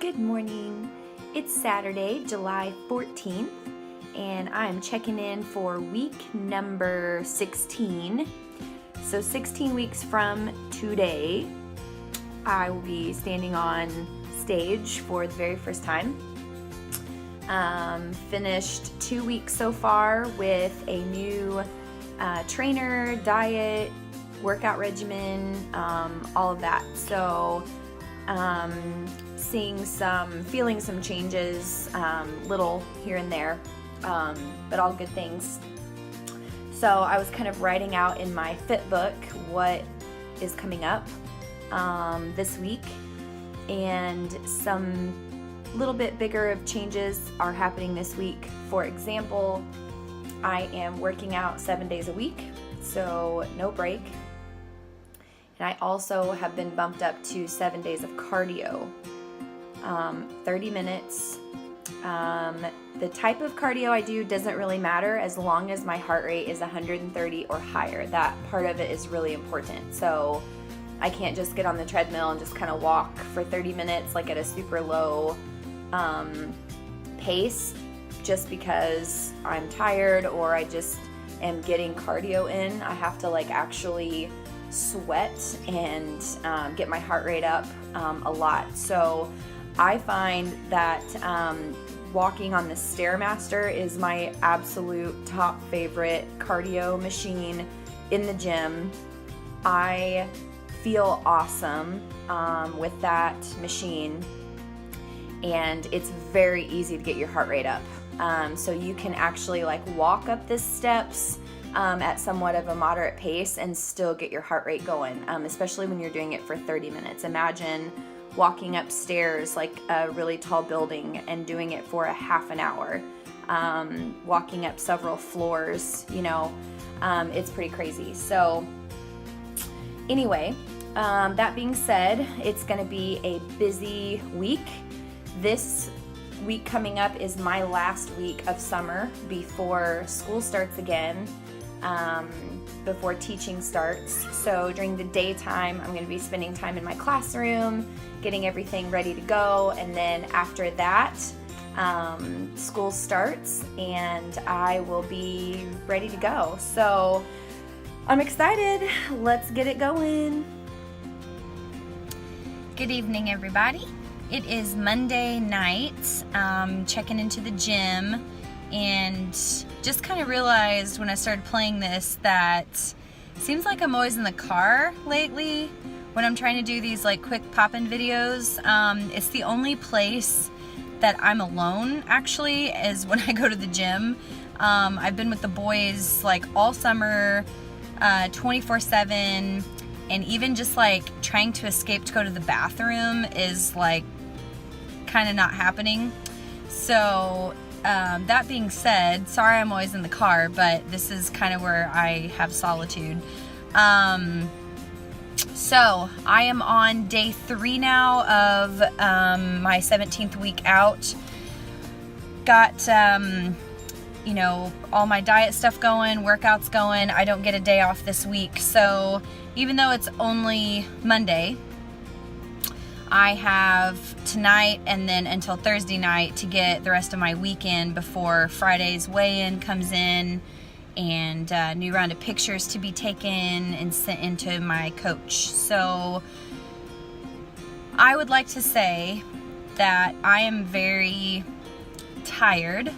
Good morning. It's Saturday, July 14th, and I'm checking in for week number 16. So 16 weeks from today, I will be standing on stage for the very first time. Finished 2 weeks so far with a new trainer, diet, workout regimen, all of that. So feeling some changes, little here and there, but all good things. So I was kind of writing out in my Fit book what is coming up this week, and some little bit bigger of changes are happening this week. For example, I am working out 7 days a week, so no break. And I also have been bumped up to 7 days of cardio, 30 minutes. The type of cardio I do doesn't really matter as long as my heart rate is 130 or higher. That part of it is really important. So I can't just get on the treadmill and just kind of walk for 30 minutes like at a super low pace just because I'm tired or I just am getting cardio in. I have to actually sweat and get my heart rate up a lot. So I find that walking on the Stairmaster is my absolute top favorite cardio machine in the gym. I feel awesome with that machine, and it's very easy to get your heart rate up. So you can actually walk up the steps at somewhat of a moderate pace and still get your heart rate going, especially when you're doing it for 30 minutes. Imagine walking upstairs like a really tall building and doing it for a half an hour, walking up several floors, it's pretty crazy. So anyway, that being said, it's going to be a busy week. This week coming up is my last week of summer before school starts again, before teaching starts. So during the daytime, I'm going to be spending time in my classroom, getting everything ready to go, and then after that, school starts and I will be ready to go. So I'm excited. Let's get it going. Good evening, everybody. It is Monday night, checking into the gym, and just kind of realized when I started playing this that it seems like I'm always in the car lately when I'm trying to do these quick pop-in videos. It's the only place that I'm alone, actually, is when I go to the gym. I've been with the boys all summer, 24/7, and even just trying to escape to go to the bathroom is kind of not happening. So that being said, sorry I'm always in the car, but this is kind of where I have solitude. So I am on day 3 now of my 17th week out. Got all my diet stuff going, workouts going. I don't get a day off this week, so even though it's only Monday, I have tonight and then until Thursday night to get the rest of my weekend before Friday's weigh-in comes in, and a new round of pictures to be taken and sent into my coach. So I would like to say that I am very tired,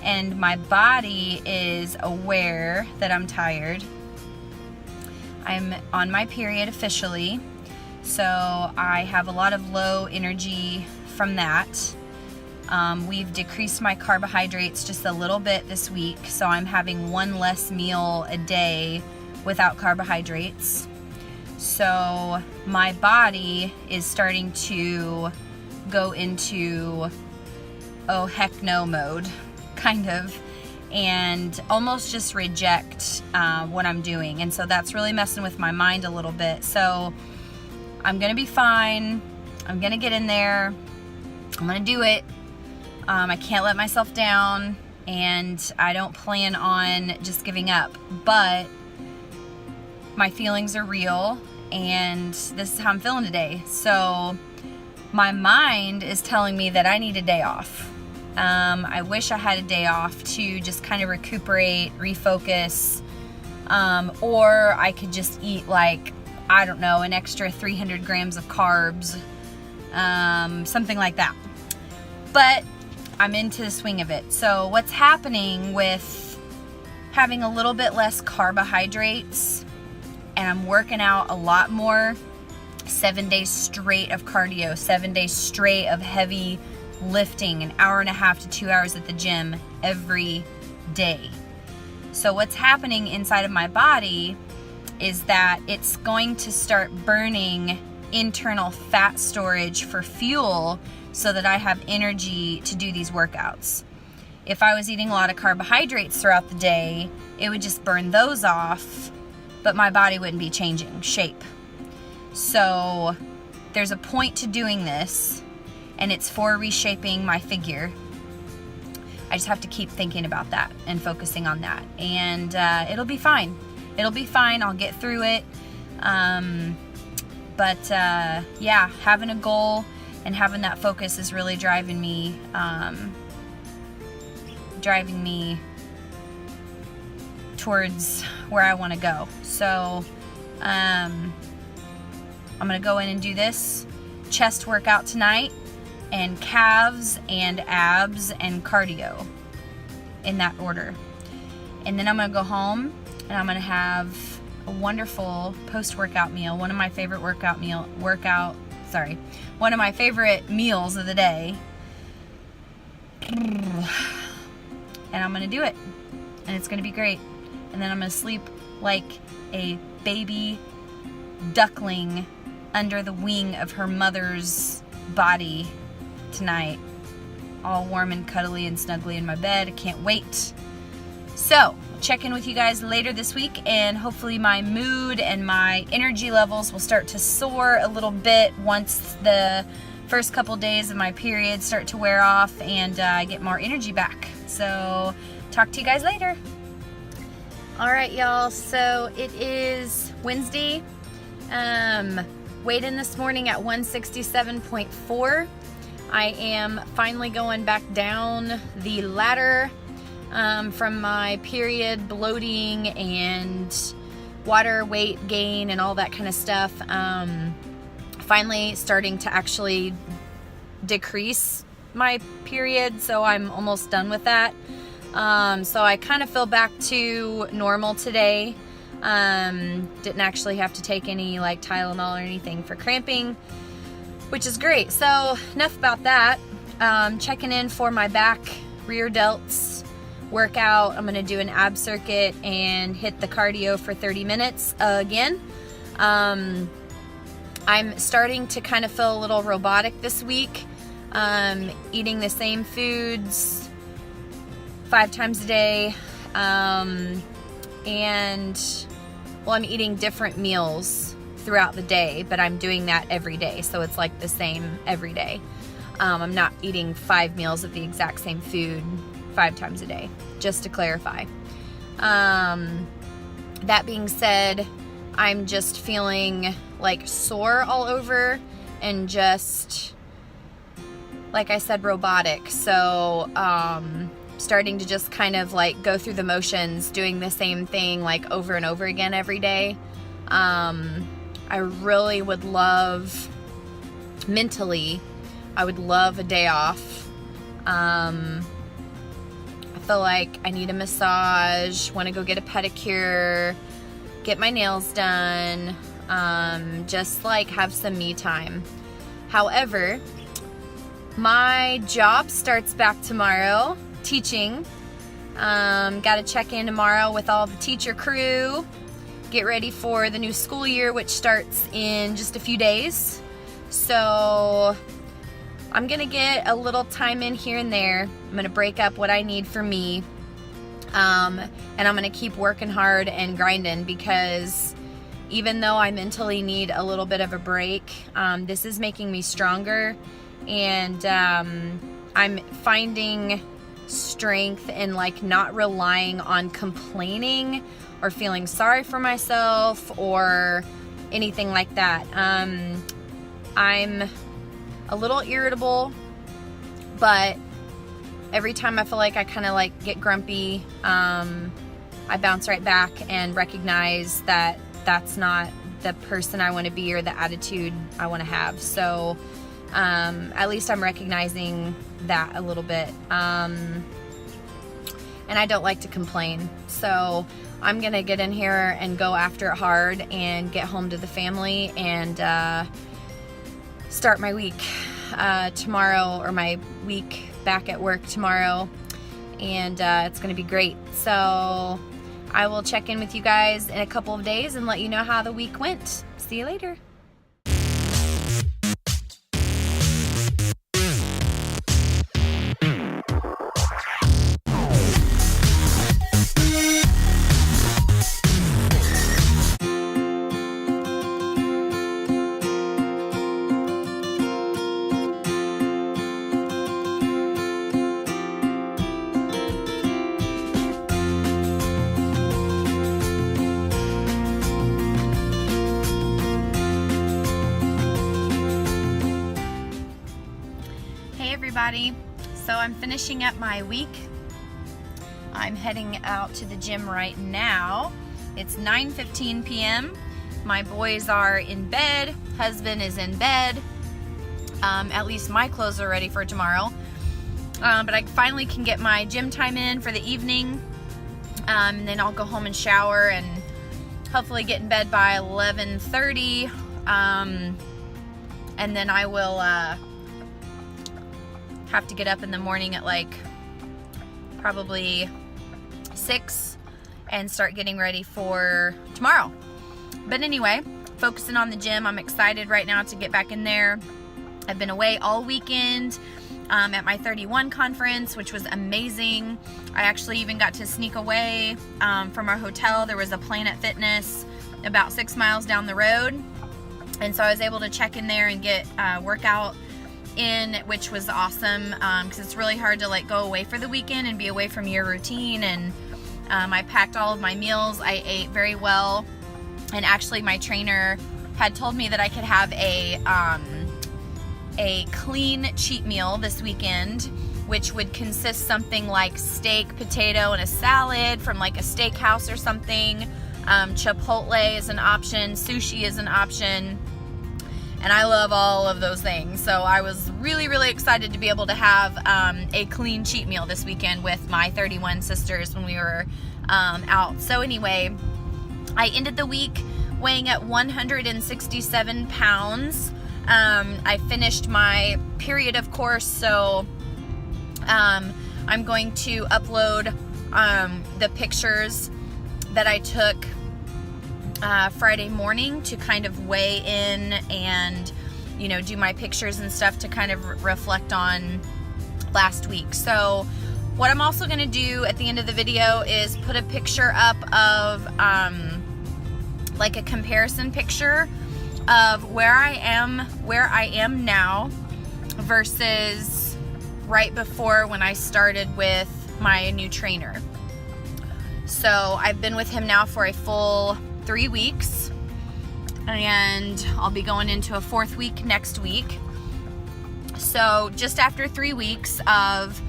and my body is aware that I'm tired. I'm on my period officially, so I have a lot of low energy from that. We've decreased my carbohydrates just a little bit this week, so I'm having one less meal a day without carbohydrates. So my body is starting to go into oh heck no mode, kind of, and almost just reject what I'm doing. And so that's really messing with my mind a little bit. So I'm gonna be fine. I'm gonna get in there. I'm gonna do it. I can't let myself down, and I don't plan on just giving up, but my feelings are real, and this is how I'm feeling today. So my mind is telling me that I need a day off. I wish I had a day off to just kind of recuperate, refocus, or I could just eat like, I don't know, an extra 300 grams of carbs, something like that. But I'm into the swing of it. So what's happening with having a little bit less carbohydrates, and I'm working out a lot more, 7 days straight of cardio, 7 days straight of heavy lifting, an hour and a half to 2 hours at the gym every day. So what's happening inside of my body is that it's going to start burning internal fat storage for fuel so that I have energy to do these workouts. If I was eating a lot of carbohydrates throughout the day, it would just burn those off, but my body wouldn't be changing shape. So there's a point to doing this, and it's for reshaping my figure. I just have to keep thinking about that and focusing on that, and it'll be fine. It'll be fine. I'll get through it. But yeah, having a goal and having that focus is really driving me towards where I want to go. So I'm gonna go in and do this chest workout tonight, and calves and abs and cardio in that order. And then I'm gonna go home and I'm gonna have a wonderful post-workout meal, one of my favorite one of my favorite meals of the day. And I'm gonna do it, and it's gonna be great. And then I'm gonna sleep like a baby duckling under the wing of her mother's body tonight, all warm and cuddly and snuggly in my bed. I can't wait. So I'll check in with you guys later this week, and hopefully my mood and my energy levels will start to soar a little bit once the first couple days of my period start to wear off and I get more energy back. So talk to you guys later. All right, y'all, so it is Wednesday. Weighed in this morning at 167.4. I am finally going back down the ladder from my period bloating and water weight gain and all that kind of stuff. Finally starting to actually decrease my period, so I'm almost done with that. So I kind of feel back to normal today. Didn't actually have to take any like Tylenol or anything for cramping, which is great. So enough about that. Checking in for my back rear delts workout. I'm gonna do an ab circuit and hit the cardio for 30 minutes again. I'm starting to kind of feel a little robotic this week. Eating the same foods 5 times a day. And well, I'm eating different meals throughout the day, but I'm doing that every day, so it's like the same every day. I'm not eating 5 meals of the exact same food 5 times a day, just to clarify. That being said, I'm just feeling like sore all over and just, like I said, robotic. So starting to just kind of like go through the motions, doing the same thing like over and over again every day. I really would love, mentally, I would love a day off. I feel like I need a massage, want to go get a pedicure, get my nails done, just like have some me time. However, my job starts back tomorrow, teaching. Got to check in tomorrow with all the teacher crew, get ready for the new school year, which starts in just a few days. So I'm gonna get a little time in here and there. I'm gonna break up what I need for me, and I'm gonna keep working hard and grinding, because even though I mentally need a little bit of a break, this is making me stronger, and I'm finding strength in like not relying on complaining or feeling sorry for myself or anything like that. I'm a little irritable, but every time I feel like I kind of like get grumpy, I bounce right back and recognize that that's not the person I want to be or the attitude I want to have. So at least I'm recognizing that a little bit. And I don't like to complain. So I'm going to get in here and go after it hard and get home to the family and start my week tomorrow, or my week back at work tomorrow. And it's going to be great. So I will check in with you guys in a couple of days and let you know how the week went. See you later. Everybody, so I'm finishing up my week. I'm heading out to the gym right now. It's 9:15 p.m. My boys are in bed, husband is in bed. At least my clothes are ready for tomorrow. But I finally can get my gym time in for the evening. And then I'll go home and shower and hopefully get in bed by 11:30. And then I will have to get up in the morning at like probably 6 and start getting ready for tomorrow. But anyway, focusing on the gym. I'm excited right now to get back in there. I've been away all weekend at my 31 conference, which was amazing. I actually even got to sneak away from our hotel. There was a Planet Fitness about 6 miles down the road, and so I was able to check in there and get workout in, which was awesome, because it's really hard to like go away for the weekend and be away from your routine. And I packed all of my meals. I ate very well, and actually my trainer had told me that I could have a clean cheat meal this weekend, which would consist something like steak, potato, and a salad from like a steakhouse or something. Chipotle is an option, sushi is an option, and I love all of those things. So I was really, really excited to be able to have a clean cheat meal this weekend with my 31 sisters when we were out. So anyway, I ended the week weighing at 167 pounds. I finished my period, of course, so I'm going to upload the pictures that I took Friday morning to kind of weigh in and, you know, do my pictures and stuff to kind of reflect on last week. So what I'm also going to do at the end of the video is put a picture up of like a comparison picture of where I am now versus right before when I started with my new trainer. So I've been with him now for a full 3 weeks, and I'll be going into a 4th week next week. So just after 3 weeks of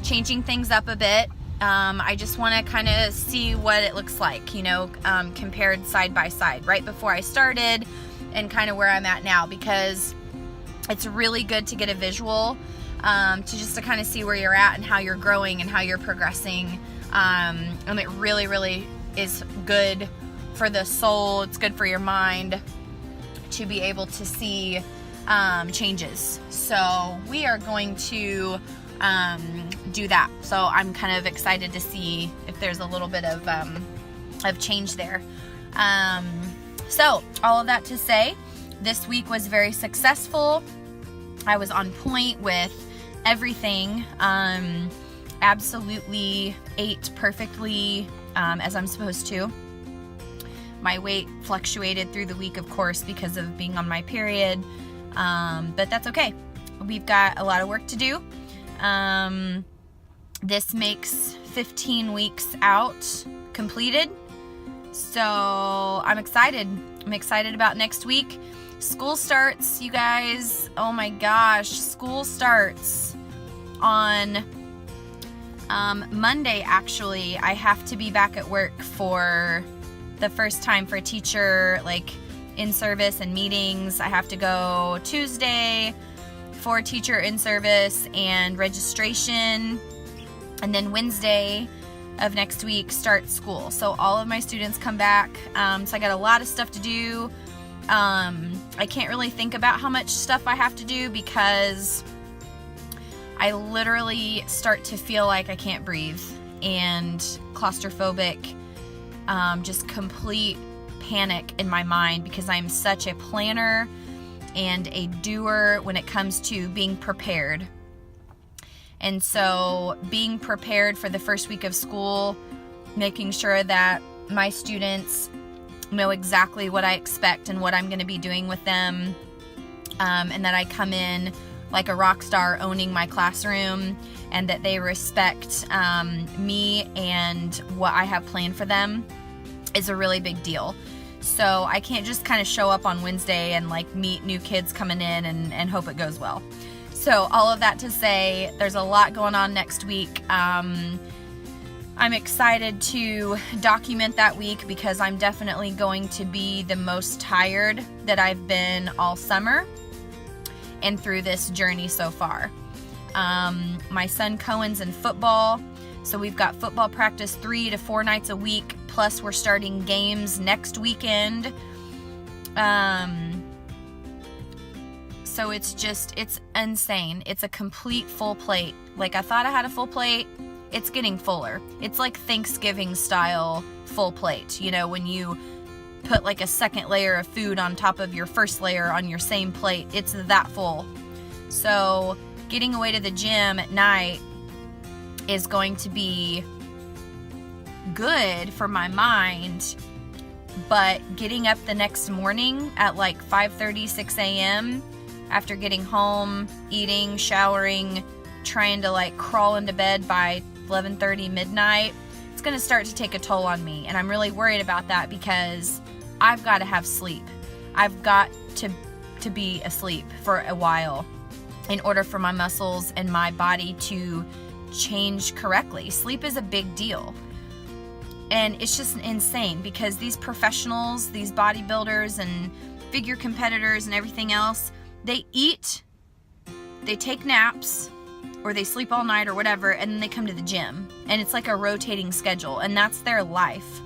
changing things up a bit, I just want to kind of see what it looks like, you know, compared side by side, right before I started and kind of where I'm at now, because it's really good to get a visual, to kind of see where you're at and how you're growing and how you're progressing. And it really, really is good for the soul. It's good for your mind to be able to see changes. So we are going to do that. So I'm kind of excited to see if there's a little bit of change there. So all of that to say, this week was very successful. I was on point with everything. Absolutely ate perfectly as I'm supposed to. My weight fluctuated through the week, of course, because of being on my period, but that's okay. We've got a lot of work to do. This makes 15 weeks out completed, so I'm excited. I'm excited about next week. School starts, you guys. Oh my gosh, school starts on Monday. Actually, I have to be back at work for the first time for teacher, like in service and meetings. I have to go Tuesday for teacher in service and registration, and then Wednesday of next week start school. So all of my students come back. So I got a lot of stuff to do. I can't really think about how much stuff I have to do because I literally start to feel like I can't breathe and claustrophobic, just complete panic in my mind because I'm such a planner and a doer when it comes to being prepared. And so being prepared for the first week of school, making sure that my students know exactly what I expect and what I'm going to be doing with them, and that I come in like a rock star owning my classroom, and that they respect me and what I have planned for them is a really big deal. So I can't just kind of show up on Wednesday and like meet new kids coming in and hope it goes well. So all of that to say, there's a lot going on next week. I'm excited to document that week because I'm definitely going to be the most tired that I've been all summer and through this journey so far. My son Cohen's in football, so we've got football practice 3 to 4 nights a week, plus we're starting games next weekend. So it's insane. It's a complete full plate. Like I thought I had a full plate. It's getting fuller. It's like Thanksgiving style full plate. You know, when you put like a second layer of food on top of your first layer on your same plate, it's that full. So getting away to the gym at night is going to be good for my mind, but getting up the next morning at like 5:30, 6 a.m. after getting home, eating, showering, trying to like crawl into bed by 11:30 midnight, it's going to start to take a toll on me. And I'm really worried about that because I've got to have sleep. I've got to be asleep for a while in order for my muscles and my body to change correctly. Sleep is a big deal. And it's just insane because these professionals, these bodybuilders and figure competitors and everything else, they eat, they take naps, or they sleep all night or whatever, and then they come to the gym. And it's like a rotating schedule, and that's their life.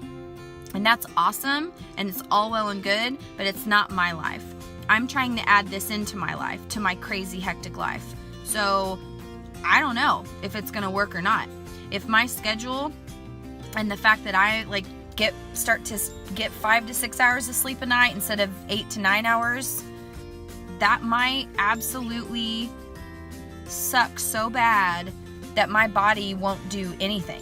And that's awesome, and it's all well and good, but it's not my life. I'm trying to add this into my life, to my crazy, hectic life. So I don't know if it's gonna work or not. If my schedule and the fact that I like start to get 5 to 6 hours of sleep a night instead of 8 to 9 hours, that might absolutely suck so bad that my body won't do anything,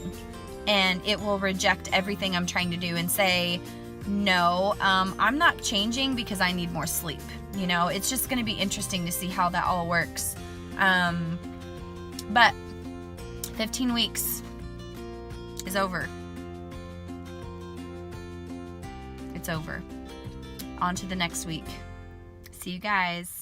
and it will reject everything I'm trying to do and say, no, I'm not changing because I need more sleep. You know, it's just going to be interesting to see how that all works. But 15 weeks is over. It's over. On to the next week. See you guys.